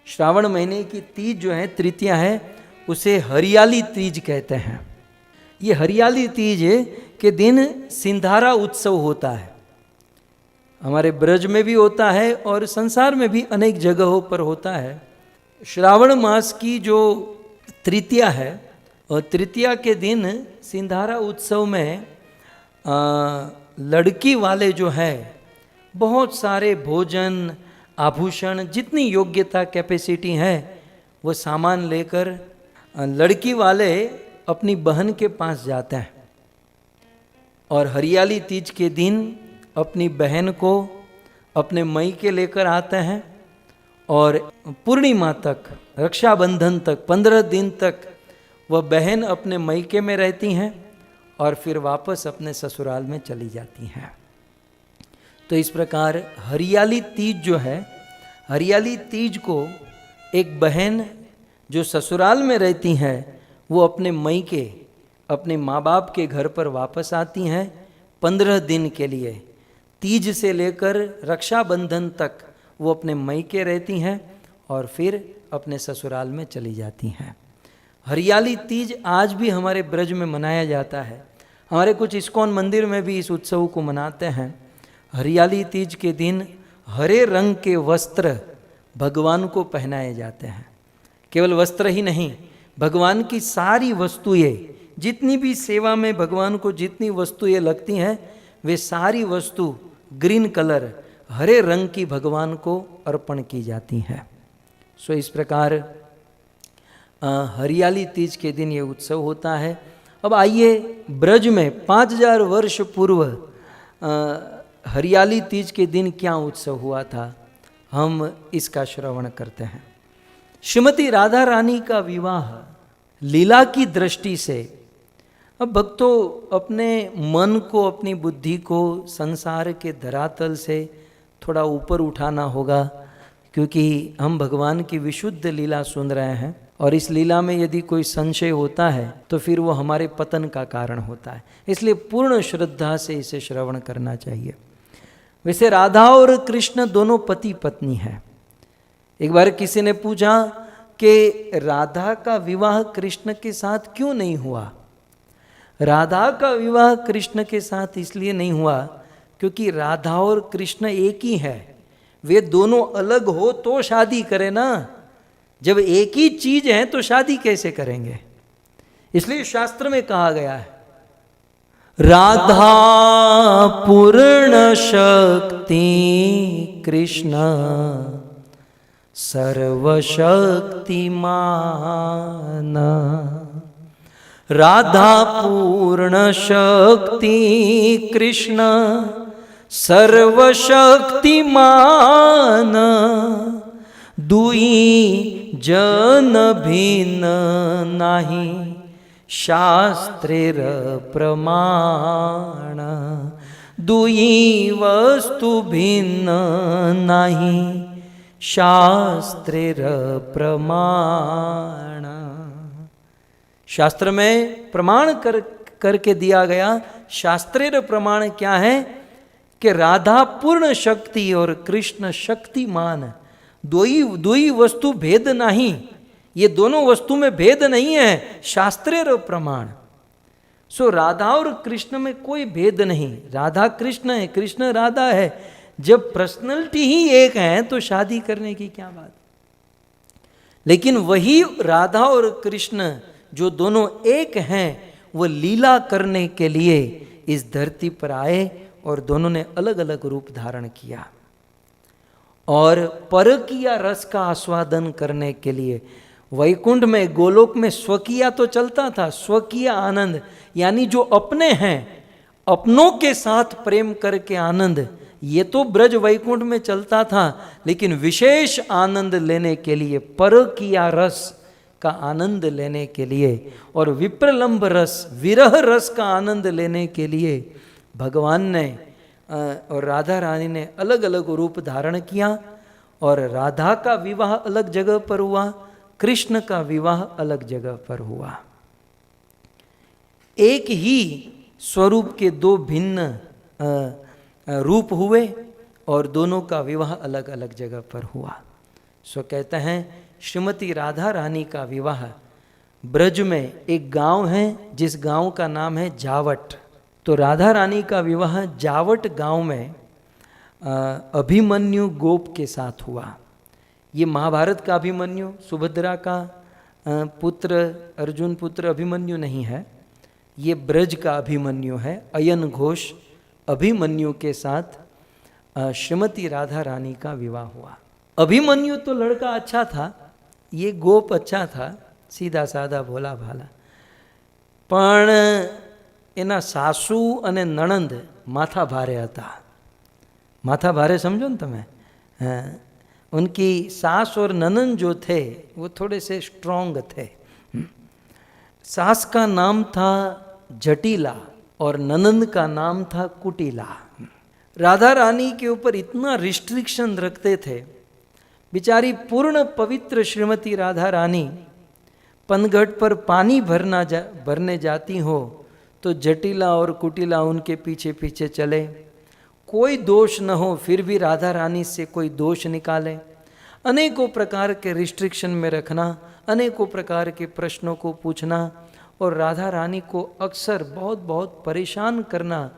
श्रावण महीने की तीज जो है, तृतीया है, उसे हरियाली तीज कहते हैं। ये हरियाली तीज के दिन सिंधारा उत्सव होता है। हमारे ब्रज में भी होता है और संसार में भी अनेक जगहों पर होता है। श्रावण मास की जो तृतीया है, और तृतीया के दिन सिंधारा उत्सव में लड़की वाले जो है बहुत सारे भोजन, आभूषण, जितनी योग्यता कैपेसिटी है वो सामान लेकर लड़की वाले अपनी बहन के पास जाते हैं और हरियाली तीज के दिन अपनी बहन को अपने मईके लेकर आते हैं और पूर्णिमा तक, रक्षाबंधन तक, 15 दिन तक वह बहन अपने मईके में रहती हैं और फिर वापस अपने ससुराल में चली जाती हैं। तो इस प्रकार हरियाली तीज जो है, हरियाली तीज को एक बहन जो ससुराल में रहती हैं वो अपने मईके, अपने माँ बाप के घर पर वापस आती हैं 15 दिन के लिए। तीज से लेकर रक्षाबंधन तक वो अपने मईके रहती हैं और फिर अपने ससुराल में चली जाती हैं। हरियाली तीज आज भी हमारे ब्रज में मनाया जाता है। हमारे कुछ इस्कॉन मंदिर में भी इस उत्सव को मनाते हैं। हरियाली तीज के दिन हरे रंग के वस्त्र भगवान को पहनाए जाते हैं। केवल वस्त्र ही नहीं, भगवान की सारी वस्तुएं, जितनी भी सेवा में भगवान को जितनी वस्तुएं लगती हैं, वे सारी वस्तु ग्रीन कलर, हरे रंग की भगवान को अर्पण की जाती हैं। सो इस प्रकार हरियाली तीज के दिन ये उत्सव होता है। अब आइए ब्रज में 5000 वर्ष पूर्व हरियाली तीज के दिन क्या उत्सव हुआ था, हम इसका श्रवण करते हैं। श्रीमती राधा रानी का विवाह लीला की दृष्टि से, अब भक्तों अपने मन को, अपनी बुद्धि को संसार के धरातल से थोड़ा ऊपर उठाना होगा, क्योंकि हम भगवान की विशुद्ध लीला सुन रहे हैं और इस लीला में यदि कोई संशय होता है तो फिर वो हमारे पतन का कारण होता है। इसलिए पूर्ण श्रद्धा से इसे श्रवण करना चाहिए। वैसे राधा और कृष्ण दोनों पति पत्नी हैं। एक बार किसी ने पूछा कि राधा का विवाह कृष्ण के साथ क्यों नहीं हुआ। राधा का विवाह कृष्ण के साथ इसलिए नहीं हुआ क्योंकि राधा और कृष्ण एक ही है। वे दोनों अलग हो तो शादी करें ना, जब एक ही चीज है तो शादी कैसे करेंगे। इसलिए शास्त्र में कहा गया है, राधा पूर्ण शक्ति कृष्ण सर्वशक्तिमान। राधा पूर्ण शक्ति कृष्ण सर्वशक्तिमान। दुई जन भिन्न नाही शास्त्रेर प्रमाण। दुई वस्तु भिन्न नाही शास्त्रेर प्रमाण। शास्त्र में प्रमाण करके दिया गया। शास्त्रेर प्रमाण क्या है कि राधा पूर्ण शक्ति और कृष्ण शक्तिमान। दोई वस्तु भेद नहीं, ये दोनों वस्तु में भेद नहीं है, शास्त्रेर प्रमाण। सो राधा और कृष्ण में कोई भेद नहीं। राधा कृष्ण है, कृष्ण राधा है। जब पर्सनैलिटी ही एक है तो शादी करने की क्या बात। लेकिन वही राधा और कृष्ण जो दोनों एक हैं, वो लीला करने के लिए इस धरती पर आए और दोनों ने अलग अलग रूप धारण किया। और परकीय रस का आस्वादन करने के लिए वैकुंठ में, गोलोक में स्वकीय तो चलता था, स्वकीय आनंद यानी जो अपने हैं, अपनों के साथ प्रेम करके आनंद, ये तो ब्रज वैकुंठ में चलता था। लेकिन विशेष आनंद लेने के लिए, परकीय रस का आनंद लेने के लिए और विप्रलंब रस, विरह रस का आनंद लेने के लिए भगवान ने और राधा रानी ने अलग अलग रूप धारण किया। और राधा का विवाह अलग जगह पर हुआ, कृष्ण का विवाह अलग जगह पर हुआ। एक ही स्वरूप के दो भिन्न रूप हुए और दोनों का विवाह अलग अलग जगह पर हुआ। सो कहते हैं श्रीमती राधा रानी का विवाह ब्रज में एक गांव है जिस गांव का नाम है जावट। तो राधा रानी का विवाह जावट गांव में अभिमन्यु गोप के साथ हुआ। ये महाभारत का अभिमन्यु, सुभद्रा का पुत्र, अर्जुन पुत्र अभिमन्यु नहीं है, ये ब्रज का अभिमन्यु है। अयन घोष अभिमन्यु के साथ श्रीमती राधा रानी का विवाह हुआ। अभिमन्यु तो लड़का अच्छा था, ये गोप अच्छा था, सीधा साधा भोला भाला, पण एना सासू अने नणंद माथा भारे हता। माथा भारे समझो न तमे, उनकी सास और ननंद जो थे वो थोड़े से स्ट्रॉन्ग थे। सास का नाम था जटिला और ननंद का नाम था कुटिला। राधा रानी के ऊपर इतना रिस्ट्रिक्शन रखते थे। बेचारी पूर्ण पवित्र श्रीमती राधा रानी पनघट पर पानी भरने जाती हो तो जटिला और कुटिला उनके पीछे पीछे चले। कोई दोष न हो फिर भी राधा रानी से कोई दोष निकाले। अनेकों प्रकार के रिस्ट्रिक्शन में रखना, अनेकों प्रकार के प्रश्नों को पूछना और राधा रानी को अक्सर बहुत बहुत परेशान करना,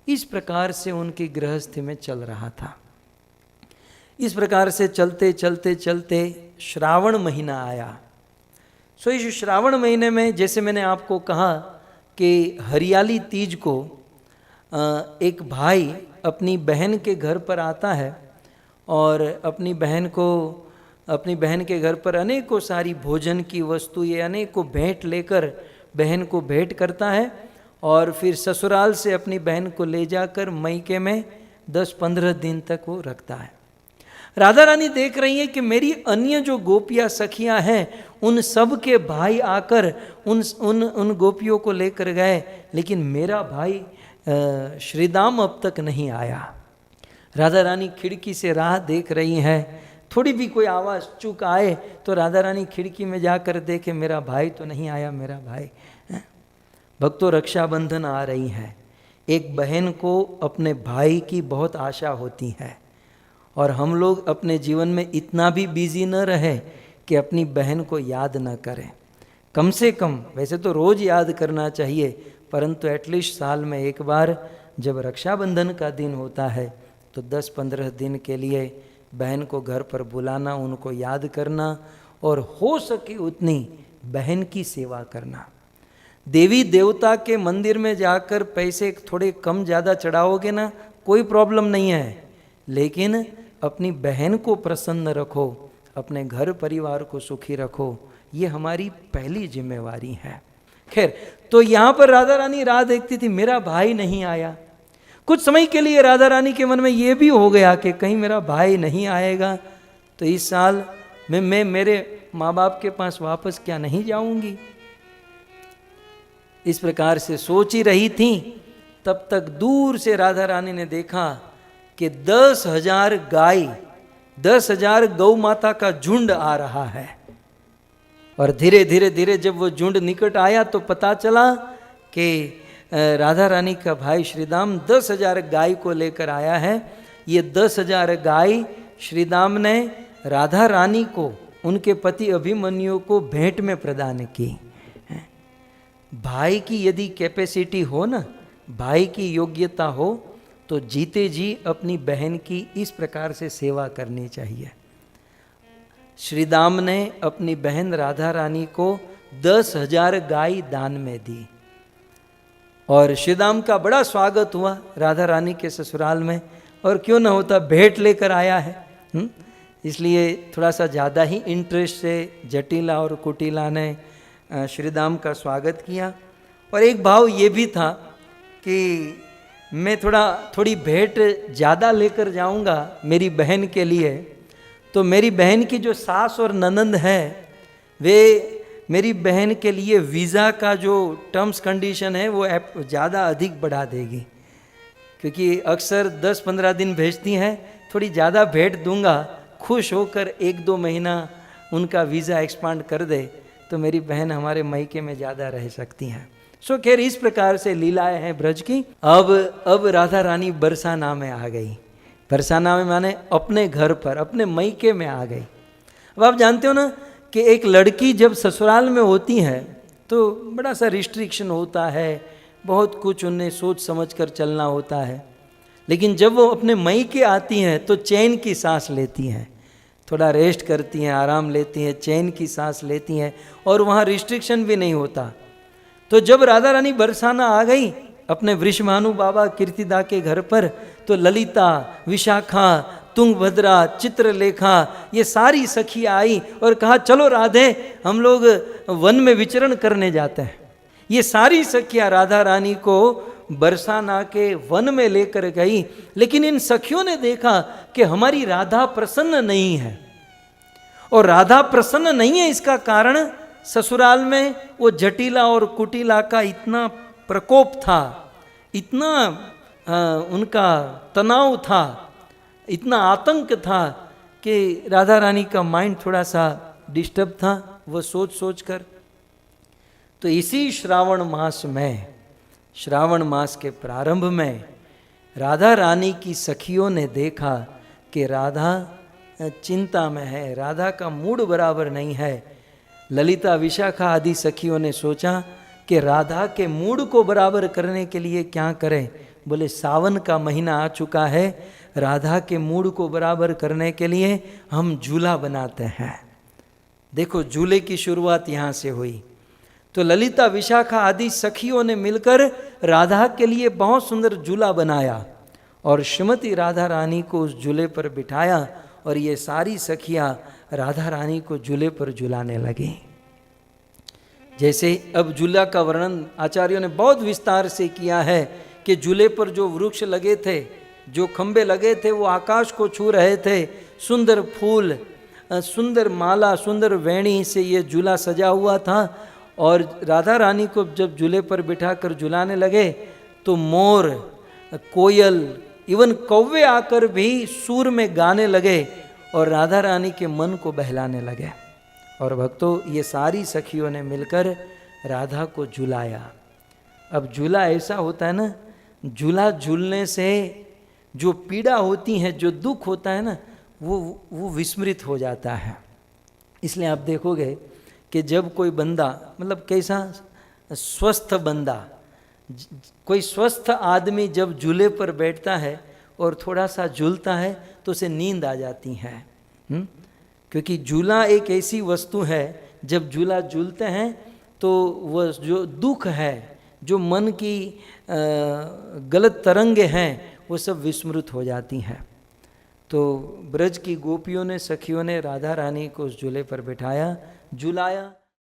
इस प्रकार से उनकी गृहस्थी में चल रहा था। इस प्रकार से चलते चलते चलते श्रावण महीना आया। सो इस श्रावण महीने में जैसे मैंने आपको कहा कि हरियाली तीज को एक भाई अपनी बहन के घर पर आता है और अपनी बहन के घर पर अनेकों सारी भोजन की वस्तु, ये अनेकों भेंट लेकर बहन को भेंट करता है और फिर ससुराल से अपनी बहन को ले जाकर मायके में 10-15 दिन तक वो रखता है। राधा रानी देख रही है कि मेरी अन्य जो गोपियाँ सखियाँ हैं उन सब के भाई आकर उन गोपियों को लेकर गए, लेकिन मेरा भाई श्रीदाम अब तक नहीं आया। राधा रानी खिड़की से राह देख रही है, थोड़ी भी कोई आवाज़ चूक आए तो राधा रानी खिड़की में जाकर देखे मेरा भाई तो नहीं आया, मेरा भाई। भक्तों, रक्षाबंधन आ रही है। एक बहन को अपने भाई की बहुत आशा होती है और हम लोग अपने जीवन में इतना भी बिजी न रहे कि अपनी बहन को याद न करें। कम से कम, वैसे तो रोज़ याद करना चाहिए, परंतु एटलीस्ट साल में एक बार जब रक्षाबंधन का दिन होता है तो 10-15 दिन के लिए बहन को घर पर बुलाना, उनको याद करना और हो सके उतनी बहन की सेवा करना। देवी देवता के मंदिर में जाकर पैसे थोड़े कम ज़्यादा चढ़ाओगे ना, कोई प्रॉब्लम नहीं है, लेकिन अपनी बहन को प्रसन्न रखो, अपने घर परिवार को सुखी रखो, ये हमारी पहली जिम्मेवारी है। खैर, तो यहाँ पर राधा रानी राह देखती थी, मेरा भाई नहीं आया। कुछ समय के लिए राधा रानी के मन में ये भी हो गया कि कहीं मेरा भाई नहीं आएगा तो इस साल मैं मेरे माँ बाप के पास वापस क्या नहीं जाऊंगी। इस प्रकार से सोच ही रही थी, तब तक दूर से राधा रानी ने देखा कि 10,000 गाय, 10,000 गौ माता का झुंड आ रहा है। और धीरे धीरे धीरे जब वो झुंड निकट आया तो पता चला कि राधा रानी का भाई श्रीदाम 10,000 गाय को लेकर आया है। ये 10,000 गाय श्रीदाम ने राधा रानी को, उनके पति अभिमन्यु को भेंट में प्रदान की। भाई की यदि कैपेसिटी हो ना, भाई की योग्यता हो, तो जीते जी अपनी बहन की इस प्रकार से सेवा करनी चाहिए। श्रीदाम ने अपनी बहन राधा रानी को 10,000 गाय दान में दी और श्रीदाम का बड़ा स्वागत हुआ राधा रानी के ससुराल में। और क्यों न होता, भेंट लेकर आया है, इसलिए थोड़ा सा ज़्यादा ही इंटरेस्ट से जटिला और कुटिला ने श्रीदाम का स्वागत किया। और एक भाव ये भी था कि मैं थोड़ी भेंट ज़्यादा लेकर जाऊंगा मेरी बहन के लिए, तो मेरी बहन की जो सास और ननंद है वे मेरी बहन के लिए वीज़ा का जो टर्म्स कंडीशन है वो ज़्यादा अधिक बढ़ा देगी, क्योंकि अक्सर 10-15 दिन भेजती हैं। थोड़ी ज़्यादा भेंट दूंगा, खुश होकर 1-2 महीना उनका वीज़ा एक्सपांड कर दे तो मेरी बहन हमारे मायके में ज़्यादा रह सकती हैं। सो खैर, इस प्रकार से लीलाएं हैं ब्रज की। अब राधा रानी बरसाना में आ गई। बरसाना में माने अपने घर पर, अपने मायके में आ गई। अब आप जानते हो ना कि एक लड़की जब ससुराल में होती है तो बड़ा सा रिस्ट्रिक्शन होता है, बहुत कुछ उन्हें सोच समझ कर चलना होता है। लेकिन जब वो अपने मायके आती हैं तो चैन की सांस लेती हैं, थोड़ा रेस्ट करती हैं, आराम लेती हैं, चैन की सांस लेती हैं, और वहाँ रिस्ट्रिक्शन भी नहीं होता। तो जब राधा रानी बरसाना आ गई अपने वृषभानु बाबा कीर्तिदा के घर पर, तो ललिता, विशाखा, तुंगभद्रा, चित्रलेखा, ये सारी सखियाँ आई और कहा चलो राधे हम लोग वन में विचरण करने जाते हैं। ये सारी सखियाँ राधा रानी को बरसाना के वन में लेकर गई। लेकिन इन सखियों ने देखा कि हमारी राधा प्रसन्न नहीं है, और राधा प्रसन्न नहीं है इसका कारण ससुराल में वो जटिला और कुटिला का इतना प्रकोप था, इतना उनका तनाव था, इतना आतंक था कि राधा रानी का माइंड थोड़ा सा डिस्टर्ब था वो सोच सोच कर। तो इसी श्रावण मास के प्रारंभ में राधा रानी की सखियों ने देखा कि राधा चिंता में है, राधा का मूड बराबर नहीं है। ललिता, विशाखा आदि सखियों ने सोचा कि राधा के मूड को बराबर करने के लिए क्या करें। बोले सावन का महीना आ चुका है, राधा के मूड को बराबर करने के लिए हम झूला बनाते हैं। देखो झूले की शुरुआत यहाँ से हुई। तो ललिता, विशाखा आदि सखियों ने मिलकर राधा के लिए बहुत सुंदर झूला बनाया और श्रीमती राधा रानी को उस झूले पर बिठाया, और ये सारी सखियाँ राधा रानी को झूले पर झुलाने लगी। जैसे अब झूला का वर्णन आचार्यों ने बहुत विस्तार से किया है कि झूले पर जो वृक्ष लगे थे, जो खंबे लगे थे, वो आकाश को छू रहे थे। सुंदर फूल, सुंदर माला, सुंदर वेणी से ये झूला सजा हुआ था। और राधा रानी को जब झूले पर बिठाकर झुलाने लगे तो मोर, कोयल, इवन कौवे आकर भी सुर में गाने लगे और राधा रानी के मन को बहलाने लगे। और भक्तों, ये सारी सखियों ने मिलकर राधा को झुलाया। अब झूला ऐसा होता है ना, झूला झूलने से जो पीड़ा होती है, जो दुख होता है ना, वो विस्मृत हो जाता है। इसलिए आप देखोगे कि जब कोई बंदा, मतलब कैसा स्वस्थ बंदा, कोई स्वस्थ आदमी जब झूले पर बैठता है और थोड़ा सा झूलता है तो उसे नींद आ जाती है। क्योंकि झूला एक ऐसी वस्तु है, जब झूला झूलते हैं तो वह जो दुख है, जो मन की गलत तरंगे हैं, वो सब विस्मृत हो जाती हैं। तो ब्रज की गोपियों ने, सखियों ने राधा रानी को उस झूले पर बिठाया, झुलाया।